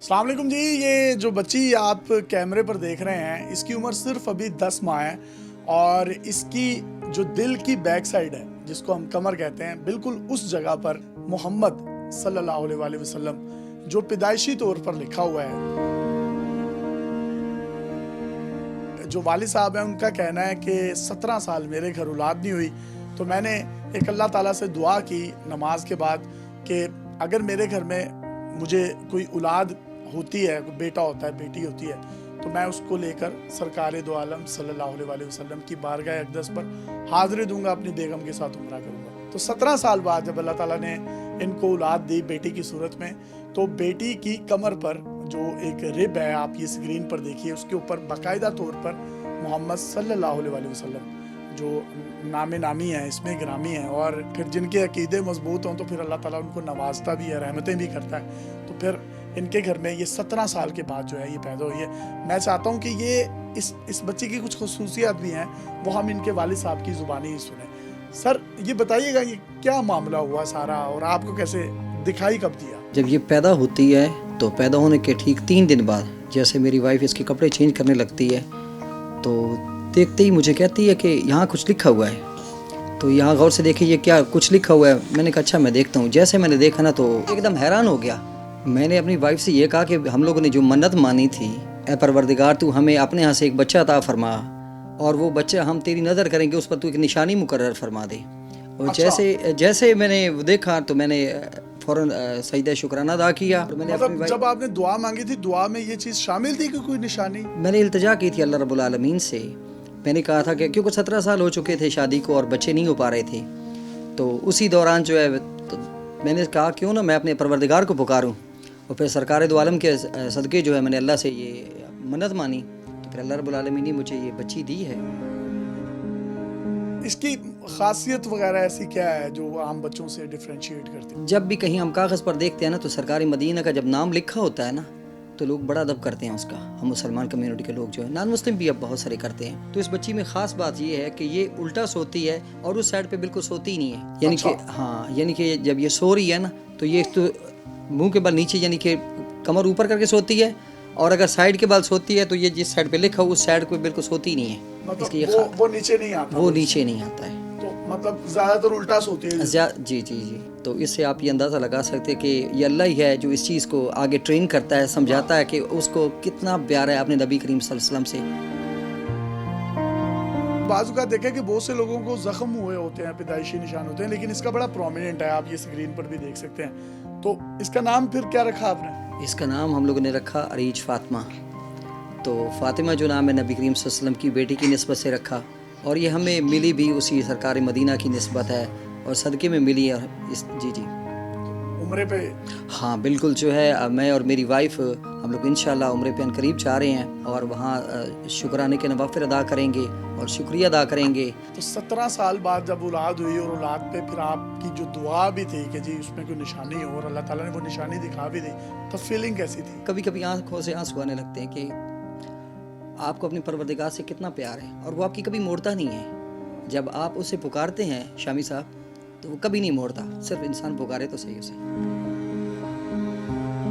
अस्सलाम वालेकुम जी। ये जो बच्ची आप कैमरे पर देख रहे हैं, इसकी उम्र सिर्फ अभी 10 माह है और इसकी जो दिल की बैक साइड है, जिसको हम कमर कहते हैं, बिल्कुल उस जगह पर मोहम्मद सल्लल्लाहु अलैहि वसल्लम जो पैदाइशी तौर पर लिखा हुआ है। जो वालिद साहब हैं, उनका कहना है कि 17 साल मेरे घर औलाद नहीं हुई, तो मैंने एक अल्लाह ताला से दुआ की नमाज के बाद कि अगर मेरे घर में मुझे कोई औलाद होती है, कोई बेटा होता है, बेटी होती है, तो मैं उसको लेकर सरकार दो आलम सल्लल्लाहु अलैहि वसल्लम की बारगाह अक़दस पर हाज़िरी दूंगा, अपनी बेगम के साथ उम्रा करूंगा। तो 17 साल बाद जब अल्लाह ताला ने इनको औलाद दी बेटी की सूरत में, तो बेटी की कमर पर जो एक रिब है, आप ये स्क्रीन पर देखिए, उसके ऊपर बाकायदा तौर पर मोहम्मद सल्लल्लाहु अलैहि वसल्लम जो नामे नामी है, इसमें ग्रामी है, और फिर जिनके अकीदे मजबूत हों तो फिर अल्लाह ताला उनको नवाजता भी है, रहमतें भी करता है। तो फिर इनके घर में ये 17 साल के बाद जो है ये पैदा हुई है। मैं चाहता हूँ कि ये इस बच्चे की कुछ खसूसियात भी हैं, वो हम इनके वालिद साहब की ज़ुबानी ही सुने। सर ये बताइएगा, ये क्या मामला हुआ सारा और आपको कैसे दिखाई कब दिया? जब ये पैदा होती है तो पैदा होने के ठीक 3 दिन बाद जैसे मेरी वाइफ इसके कपड़े चेंज करने लगती है, तो देखते ही मुझे कहती है कि यहाँ कुछ लिखा हुआ है। तो यहाँ गौर से देखिए, ये क्या कुछ लिखा हुआ है। मैंने कहा अच्छा मैं देखता हूँ। जैसे मैंने देखा ना तो एकदम हैरान हो गया। मैंने अपनी वाइफ से ये कहा कि हम लोगों ने जो मन्नत मानी थी, ए परवरदिगार तू हमें अपने यहाँ से एक बच्चा अता फरमा, और वो बच्चा हम तेरी नज़र करेंगे, उस पर तू एक निशानी मुकर्रर फरमा दे। और अच्छा। जैसे मैंने वो देखा तो मैंने फ़ौरन सजदा शुक्राना अदा किया। तो मैंने मतलब जब आपने दुआ मांगी थी, दुआ में ये चीज़ शामिल थी कि कोई निशानी? मैंने इल्तिजा की थी अल्लाह रब्बुल आलमीन से। मैंने कहा था कि क्योंकि 17 साल हो चुके थे शादी को और बच्चे नहीं हो पा रहे थे, तो उसी दौरान जो है तो मैंने कहा क्यों ना मैं अपने परवरदिगार को पुकारूं। और फिर सरकार दो आलम के सदक़े जो है मैंने अल्लाह से ये मन्नत मानी, तो फिर अल्लाह रब्बुल आलमीन ने मुझे ये बच्ची दी है। इसकी खासियत वगैरह ऐसी क्या है जो आम बच्चों से डिफरेंशिएट करती है? जब भी कहीं हम कागज़ पर देखते हैं ना, तो सरकारी मदीना का जब नाम लिखा होता है ना, तो लोग बड़ा अदब करते हैं उसका। हम मुसलमान कम्युनिटी के लोग जो है, नॉन मुस्लिम भी अब बहुत सारे करते हैं। तो इस बच्ची में ख़ास बात ये है कि ये उल्टा सोती है और उस साइड पे बिल्कुल सोती ही नहीं है। यानी कि हाँ, यानी कि जब ये सो रही है ना, तो ये तो मुंह के बल नीचे यानी कि कमर ऊपर करके सोती है, और अगर साइड के बल सोती है तो ये जिस साइड पे लिखा उस साइड पे बिल्कुल सोती ही नहीं है। मतलब वो नीचे नहीं आता? वो नीचे नहीं आता है, तो मतलब ज़्यादातर उल्टा सोती है? जी जी जी। तो इससे आप ये अंदाज़ा लगा सकते हैं कि ये अल्लाह ही है जो इस चीज़ को आगे ट्रेन करता है, समझाता है कि उसको कितना प्यार है अपने नबी करीम सल्लल्लाहु अलैहि वसल्लम से। बाज़ औक़ात देखें कि बहुत से लोगों को ज़ख्म हुए होते हैं, पैदाइशी निशान होते हैं, लेकिन इसका बड़ा प्रोमिनेंट है, आप ये स्क्रीन पर भी देख सकते हैं। तो इसका नाम फिर क्या रखा आपने? इसका नाम हम लोगों ने रखा अरीज फ़ातिमा। तो फ़ातिमा जो नाम है नबी करीम सल्लल्लाहु अलैहि वसल्लम की बेटी की निस्बत से रखा, और ये हमें मिली भी उसी सरकार मदीना की निस्बत है और सदक़े में मिली है। इस जी जी उम्रे पे? हाँ बिल्कुल, जो है मैं और मेरी वाइफ हम लोग इंशाल्लाह उम्रे पे करीब जा रहे हैं, और वहाँ शुक्राने के नवाफिल अदा करेंगे और शुक्रिया अदा करेंगे। तो 17 साल बाद जब औलाद हुई, और औलाद पे फिर आपकी जो दुआ भी थी कि जी उसमें कोई निशानी हो, और अल्लाह ताला ने वो निशानी दिखा भी दी, तो फीलिंग कैसी थी? कभी कभी आंखों से आंसू आने लगते हैं कि आपको अपने परवरदिगार से कितना प्यार है, और वो आपकी कभी मोड़ता नहीं है। जब आप उसे पुकारते हैं शामी साहब, तो वो कभी नहीं मोड़ता, सिर्फ इंसान पुकारे तो सही उसे।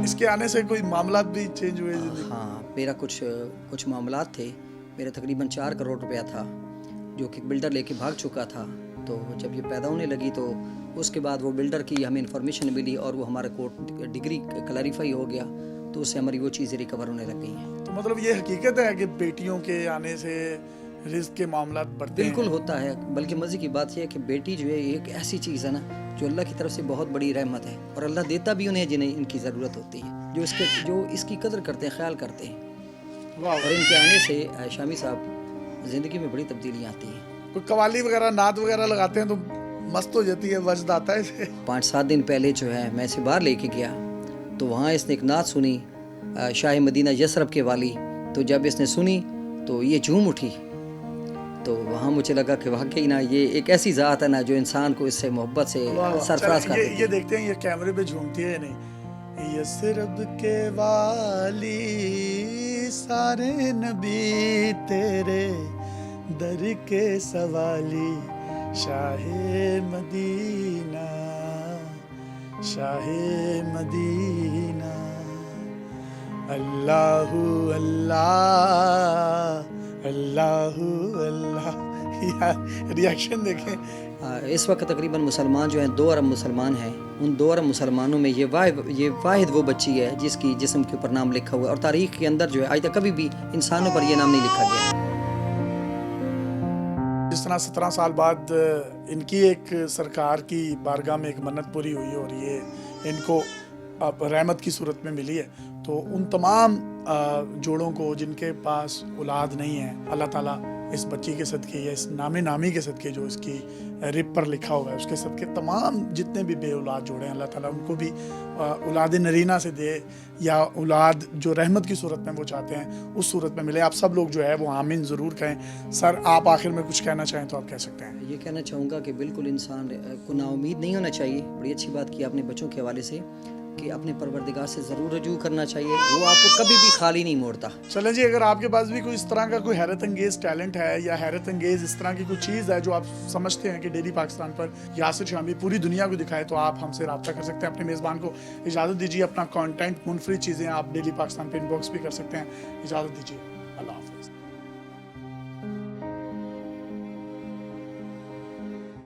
इसके आने से कोई मामलात भी चेंज हुए ज़िंदगी? हाँ, मेरा कुछ मामलात थे। मेरा तकरीबन 4 करोड़ रुपया था जो कि बिल्डर लेके भाग चुका था। तो जब ये पैदा होने लगी तो उसके बाद वो बिल्डर की हमें इन्फॉर्मेशन मिली, और वो हमारा कोर्ट डिग्री क्लैरिफाई हो गया, तो उससे हमारी वो चीज़ें रिकवर होने लग गई हैं। तो मतलब ये हकीकत है कि बेटियों के आने से रिस्क के मामलात बढ़ते हैं? बिल्कुल होता है, बल्कि मज़े की बात यह है कि बेटी जो है एक ऐसी चीज़ है ना जो अल्लाह की तरफ से बहुत बड़ी रहमत है, और अल्लाह देता भी उन्हें जिन्हें इनकी ज़रूरत होती है, जो इसकी कदर करते हैं, ख्याल करते हैं। और इनके आने से शामी साहब ज़िंदगी में बड़ी तब्दीलियाँ आती हैं। कोई कवाली वगैरह, नात वगैरह लगाते हैं तो मस्त हो जाती है, वजद आता है? 5-7 दिन पहले जो है मैं इसे बाहर लेके गया, तो वहाँ इसने एक नात सुनी शाह मदीना यसरब के वाली। तो जब इसने सुनी तो ये झूम उठी। तो वहाँ मुझे लगा कि वाकई ना ये एक ऐसी ज़ात है ना जो इंसान को इससे मोहब्बत से सरफराज कर देती है। ये देखते हैं ये कैमरे पे झूमती है नहीं? यसरब के वाली सारे नबी तेरे दर के सवाली, शाहे मदीना, शाहे मदीना। अल्लाहु अल्लाह अल्लाहु अल्लाह। यार रिएक्शन देखें। इस वक्त तकरीबन मुसलमान जो हैं 2 अरब मुसलमान हैं। उन 2 अरब मुसलमानों में ये वाहिद वो बच्ची है जिसकी जिस्म के ऊपर नाम लिखा हुआ है, और तारीख़ के अंदर जो है आज तक कभी भी इंसानों पर ये नाम नहीं लिखा गया। जिस तरह 17 साल बाद इनकी एक सरकार की बारगाह में एक मन्नत पूरी हुई और ये इनको अब रहमत की सूरत में मिली है, तो उन तमाम जोड़ों को जिनके पास औलाद नहीं है, अल्लाह ताला इस बच्ची के सदके या इस नामी के सदके जो इसकी रिप पर लिखा हुआ है उसके सदके तमाम जितने भी बे औलाद जोड़े हैं अल्लाह ताला उनको भी औलाद नरीना से दे, या औलाद जो रहमत की सूरत में वो चाहते हैं उस सूरत में मिले। आप सब लोग जो है वो आमीन ज़रूर कहें। सर आप आखिर में कुछ कहना चाहें तो आप कह सकते हैं। ये कहना चाहूँगा कि बिल्कुल इंसान को नाउमीद नहीं होना चाहिए। बड़ी अच्छी बात की आपने बच्चों के हवाले से कि अपने परवरदिगार से ज़रूर रजू करना चाहिए, वो आपको कभी भी खाली नहीं मोड़ता। चलें जी, अगर आपके पास भी कोई इस तरह का कोई हैरत अंगेज़ टैलेंट है या हैरत अंगेज़ इस तरह की कोई चीज़ है जो आप समझते हैं कि डेली पाकिस्तान पर यासिर शामी पूरी दुनिया को दिखाए, तो आप हमसे रब्ता कर सकते हैं। अपने मेज़बान को इजाज़त दीजिए। अपना कंटेंट मुनफरिद चीज़ें आप डेली पाकिस्तान पे इनबॉक्स भी कर सकते हैं। इजाज़त दीजिए। अल्लाह हाफ़िज़।